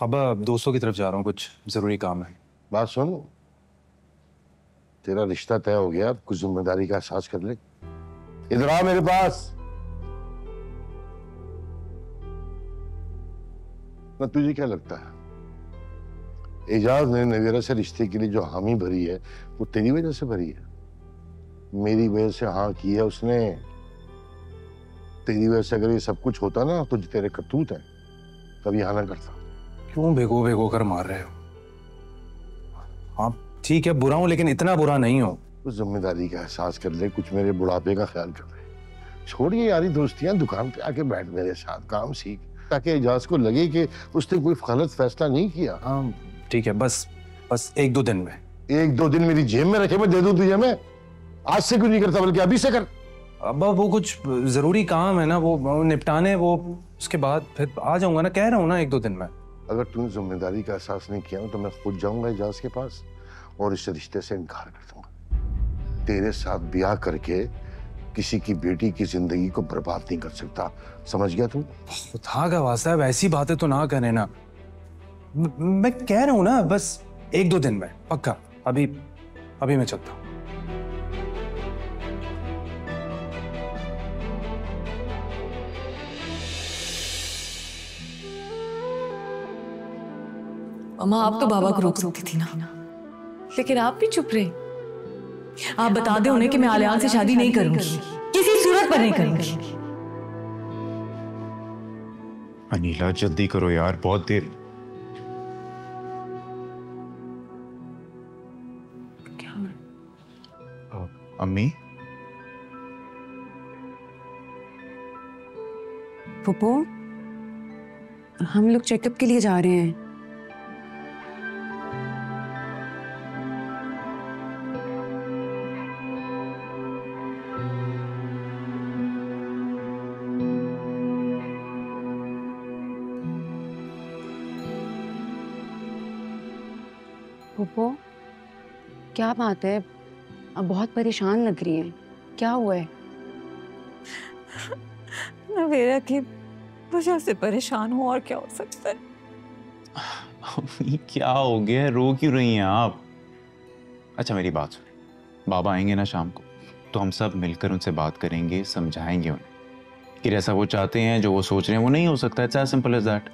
अब दोस्तों की तरफ जा रहा हूँ, कुछ जरूरी काम है। बात सुन, तेरा रिश्ता तय हो गया, कुछ जिम्मेदारी का एहसास कर ले। इधर आ मेरे पास। ना तुझे क्या लगता है एजाज ने नवेरा से रिश्ते के लिए जो हामी भरी है वो तेरी वजह से भरी है? मेरी वजह से हाँ की है उसने। तेरी वजह से अगर ये सब कुछ होता ना तो तेरे करतूत है, कभी हाँ ना करता। क्यों भिगो भिगो कर मार रहे हो? आप ठीक है, बुरा हूं लेकिन इतना बुरा नहीं हो। कुछ जिम्मेदारी का एहसास कर ले, कुछ मेरे बुढ़ापे का ख्याल कर ले। छोड़ ये यारी दोस्तियां, दुकान पे आके बैठ मेरे साथ, काम सीख, ताकि एजाज को लगे कि उसने कोई गलत फैसला नहीं किया। हाँ ठीक है, बस एक दो दिन में। एक दो दिन मेरी जेब में रखे, मैं दे दूं तुझे? मैं आज से क्यों नहीं करता, बल्कि अभी से कर। अब वो कुछ जरूरी काम है ना, वो निपटाने, वो उसके बाद फिर आ जाऊंगा ना, कह रहा हूँ ना, एक दो दिन में। अगर तूने जिम्मेदारी का एहसास नहीं किया तो मैं खुद जाऊंगा एजाज के पास और इस रिश्ते से इनकार कर दूंगा। तेरे साथ ब्याह करके किसी की बेटी की जिंदगी को बर्बाद नहीं कर सकता, समझ गया तू? खुदा का वास्ता है, ऐसी बातें तो ना करें ना। मैं कह रहा हूँ ना, बस एक दो दिन में पक्का। अभी मैं चलता हूँ। अम्मा, आप तो बाबा को रोक सकती थी ना, लेकिन आप भी चुप रहे। आप बता दे उन्हें कि मैं आलियान से शादी नहीं करूंगी, किसी सूरत पर नहीं करूंगी। अनीला जल्दी करो यार, बहुत देर। क्या? अम्मी, पुप्पो, हम लोग चेकअप के लिए जा रहे हैं। पुप्पो, क्या बात है? अब बहुत परेशान लग रही है, क्या हुआ है? नवेरा की वजह से परेशान हूँ, और क्या हो सकता है? अम्मी क्या हो गया, रो क्यों रही हैं आप? अच्छा मेरी बात सुन, बाबा आएंगे ना शाम को, तो हम सब मिलकर उनसे बात करेंगे, समझाएंगे उन्हें कि जैसा वो चाहते हैं, जो वो सोच रहे हैं, वो नहीं हो सकता। It's as simple as that.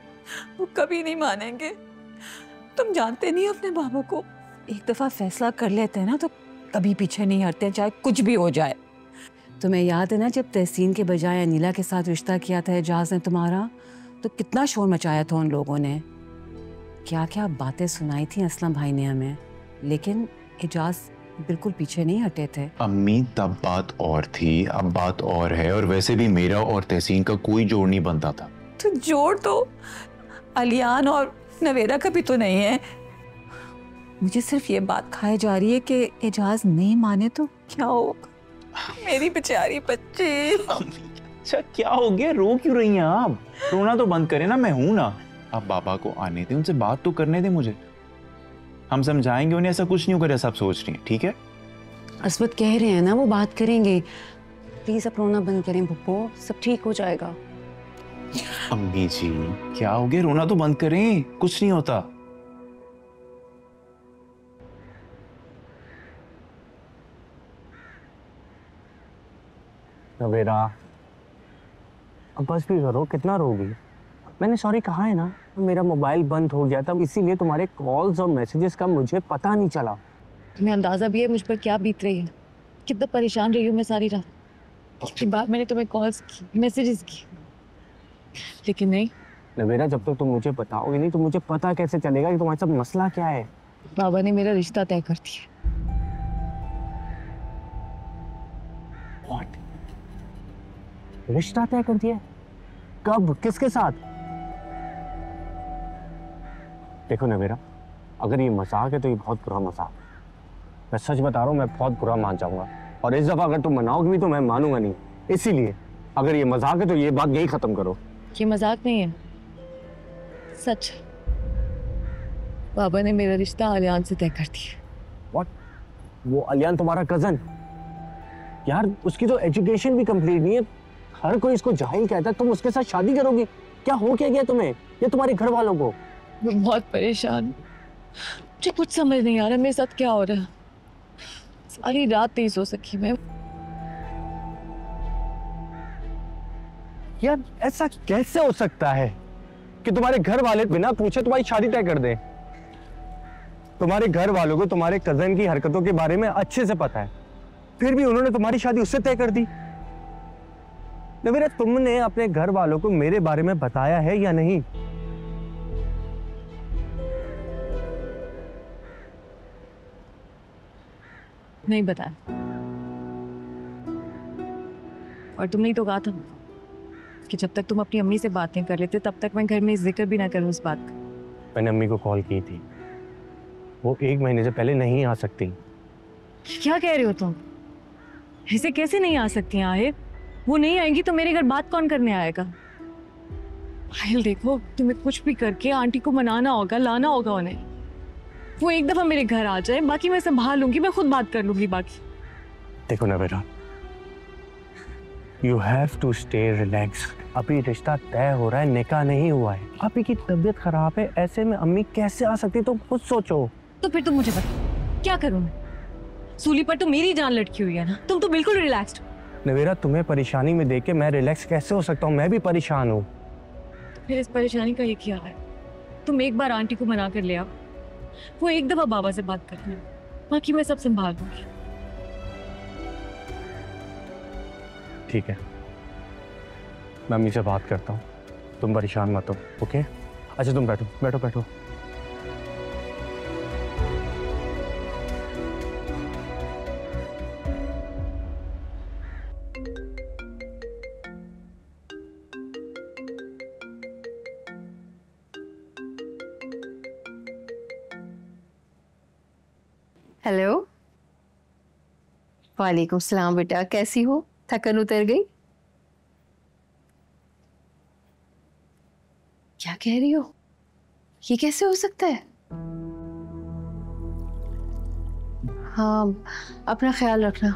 वो कभी नहीं मानेंगे। तुम जानते नहीं अपने बाबा को, एक दफा फैसला कर लेते हैं ना तो कभी पीछे नहीं हटते, चाहे कुछ भी हो जाए। तुम्हें याद है ना, जब तहसीन के बजाय अनीला के साथ रिश्ता किया था एजाज ने तुम्हारा, तो कितना शोर मचाया था उन लोगों ने, क्या क्या बातें सुनाई थी असलम भाई ने हमें, लेकिन एजाज बिल्कुल पीछे नहीं हटे थे। अम्मी तब बात और थी, अब बात और है, और वैसे भी मेरा और तहसीन का कोई जोड़ नहीं बनता था। तो जोड़ तो आलियान और नवेरा का भी तो नहीं है। मुझे सिर्फ ये बात खाई जा रही है कि एजाज नहीं माने तो क्या होगा, मेरी बेचारी बच्ची। अच्छा क्या हो गया, रो क्यों रही हैं आप? रोना तो बंद करें ना, मैं हूं ना। आप बाबा को आने दें, उनसे बात तो करने दें मुझे, हम समझाएंगे उन्हें। ऐसा कुछ नहीं होगा जैसा आप सोच रही हैं, ठीक है? असवद कह रहे हैं ना, वो बात करेंगे। प्लीज आप रोना बंद करें पुप्पो, सब ठीक हो जाएगा। अम्मी जी क्या हो गया, रोना तो बंद करें, कुछ नहीं होता। नवेरा, अब बस भी करो, कितना रोगी? मैंने सॉरी कहा है ना, मेरा मोबाइल बंद हो गया था, इसीलिए तुम्हारे कॉल्स और मैसेजेस का मुझे पता नहीं चला। तुम्हें अंदाजा भी है मुझ पर क्या बीत रही है, कितना परेशान रही हूँ मैं सारी रात। उसके बाद मैंने तुम्हें कॉल्स की, मैसेजेस की, लेकिन नहीं। नवेरा, जब तक तुम मुझे बताओगे नहीं तो मुझे पता कैसे चलेगा कि तुम्हारे साथ मसला क्या है? बाबा ने मेरा रिश्ता तय कर दिया। What? रिश्ता तय कर दिया? कब, किसके साथ? देखो नवेरा, अगर ये मजाक है तो ये बहुत बुरा मजाक है। मैं सच बता रहा हूँ, मैं बहुत बुरा मान जाऊंगा, और इस दफा अगर तुम मनाओगे भी तो मैं मानूंगा नहीं। इसीलिए अगर ये मजाक है तो ये बात यही खत्म करो। ये मजाक नहीं है, सच। बाबा ने मेरा रिश्ता आलियान से तय कर दिया। What? वो अलियान तुम्हारा कजन? यार उसकी तो एजुकेशन भी कंप्लीट नहीं है, हर कोई इसको जाहिल कहता है, तुम उसके साथ शादी करोगी? क्या हो क्या गया तुम्हें, ये तुम्हारे घर वालों को? मैं बहुत परेशान हूँ। मुझे कुछ समझ नहीं आ रहा मेरे साथ क्या हो रहा है। सारी रात नहीं सो सकी मैं। यार ऐसा कैसे हो सकता है कि तुम्हारे घर वाले बिना पूछे तुम्हारी शादी तय कर दें? तुम्हारे घर वालों को तुम्हारे कजन की हरकतों के बारे में अच्छे से पता है, फिर भी उन्होंने तुम्हारी शादी उससे तय कर दी। नवीरा, तुमने अपने घर वालों को मेरे बारे में बताया है या नहीं? नहीं बताया। और तुमने ही तो कहा था कि जब तक तुम अपनी अम्मी से बात नहीं कर लेते तब तक मैं घर में जिक्र भी ना करूं उस बात का। मैंने अम्मी को कॉल की थी, वो 1 महीने से पहले नहीं आ सकती। क्या कह रहे हो तुम? ऐसे कैसे नहीं आ सकती आहिर? वो नहीं आएंगी तो मेरे घर बात कौन करने आएगा? आहिल देखो, तुम्हें कुछ भी करके आंटी को मनाना होगा, लाना होगा उन्हें। वो एक दफा मेरे घर आ जाए, बाकी मैं संभाल लूंगी, मैं खुद बात कर लूंगी बाकी। देखो ना बेटा, you have to stay relax. अभी रिश्ता तय हो रहा है, निकाह नहीं हुआ है। अभी की तबीयत खराब है, ऐसे में अम्मी कैसे आ सकती, तुम खुद सोचो। तो फिर तुम मुझे बता, क्या करूं मैं? सूली पर तो मेरी जान लटकी हुई है ना, तुम तो बिल्कुल रिलैक्स्ड। नवीरा, तुम्हें परेशानी में देख के मैं रिलैक्स कैसे हो सकता हूँ? मैं भी परेशान हूँ। फिर इस परेशानी का ये क्या है? तुम एक बार आंटी को मना कर ले आओ, वो एक दफा बाबा से बात कर ले, बाकी मैं सब संभाल लूंगी। ठीक है, मैं अम्मी से बात करता हूँ, तुम परेशान मत हो। ओके? अच्छा तुम बैठो बैठो बैठो। हेलो, वालेकुम सलाम बेटा, कैसी हो? थकन उतर गई? क्या कह रही हो? ये कैसे हो सकता है? हाँ, अपना ख्याल रखना।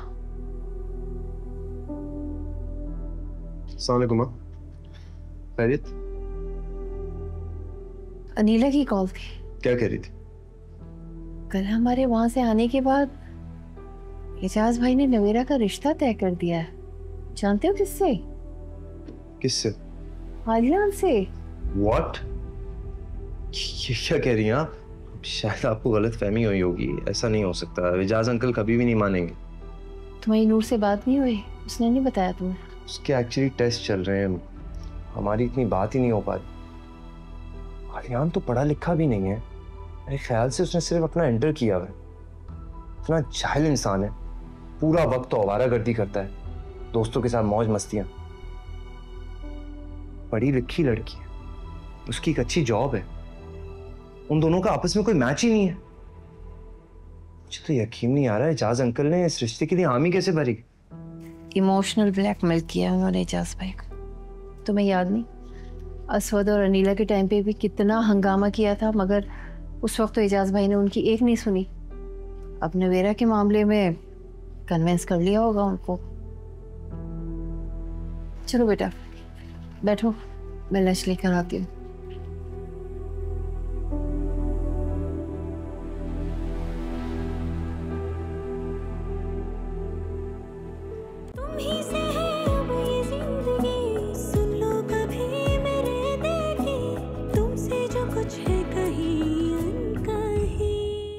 अस्सलाम वालेकुम माँ। खैरियत? अनीला की कॉल थी। क्या कह रही थी? कल हमारे वहां से आने के बाद एजाज भाई ने नवेरा का रिश्ता तय कर दिया है। जानते हो किससे? किससे? आलियान से। What? ये क्या कह रही हैं आप? शायद आपको गलत फहमी हुई होगी, ऐसा नहीं हो सकता। एजाज अंकल कभी भी नहीं मानेंगे। तुम्हारी नूर से बात नहीं हुई? उसने नहीं बताया तुम्हें? उसके एक्चुअली टेस्ट चल रहे हैं, हमारी इतनी बात ही नहीं हो पा रही। आलियान तो पढ़ा लिखा भी नहीं है, मेरे ख्याल से उसने सिर्फ अपना इंटर किया है। इतना जाहिल इंसान है, पूरा वक्त तो आवारागर्दी करता है, दोस्तों के साथ मौज मस्तियां। पढ़ी लिखी लड़की है, उसकी एक अच्छी जॉब है, उन दोनों का आपस में कोई मैच ही नहीं है। मुझे तो यकीन नहीं आ रहा है एजाज अंकल ने इस रिश्ते के लिए हामी कैसे भरी। इमोशनल ब्लैकमेल किया उन्होंने एजाज भाई को। तुम्हें याद नहीं, असवद और अनीला के टाइम पे भी कितना हंगामा किया था, मगर उस वक्त तो एजाज भाई ने उनकी एक नहीं सुनी। अब नवेरा के मामले में कन्विंस कर लिया होगा उनको। चलो बेटा बैठो, मैं लंच लेकर आती हूँ।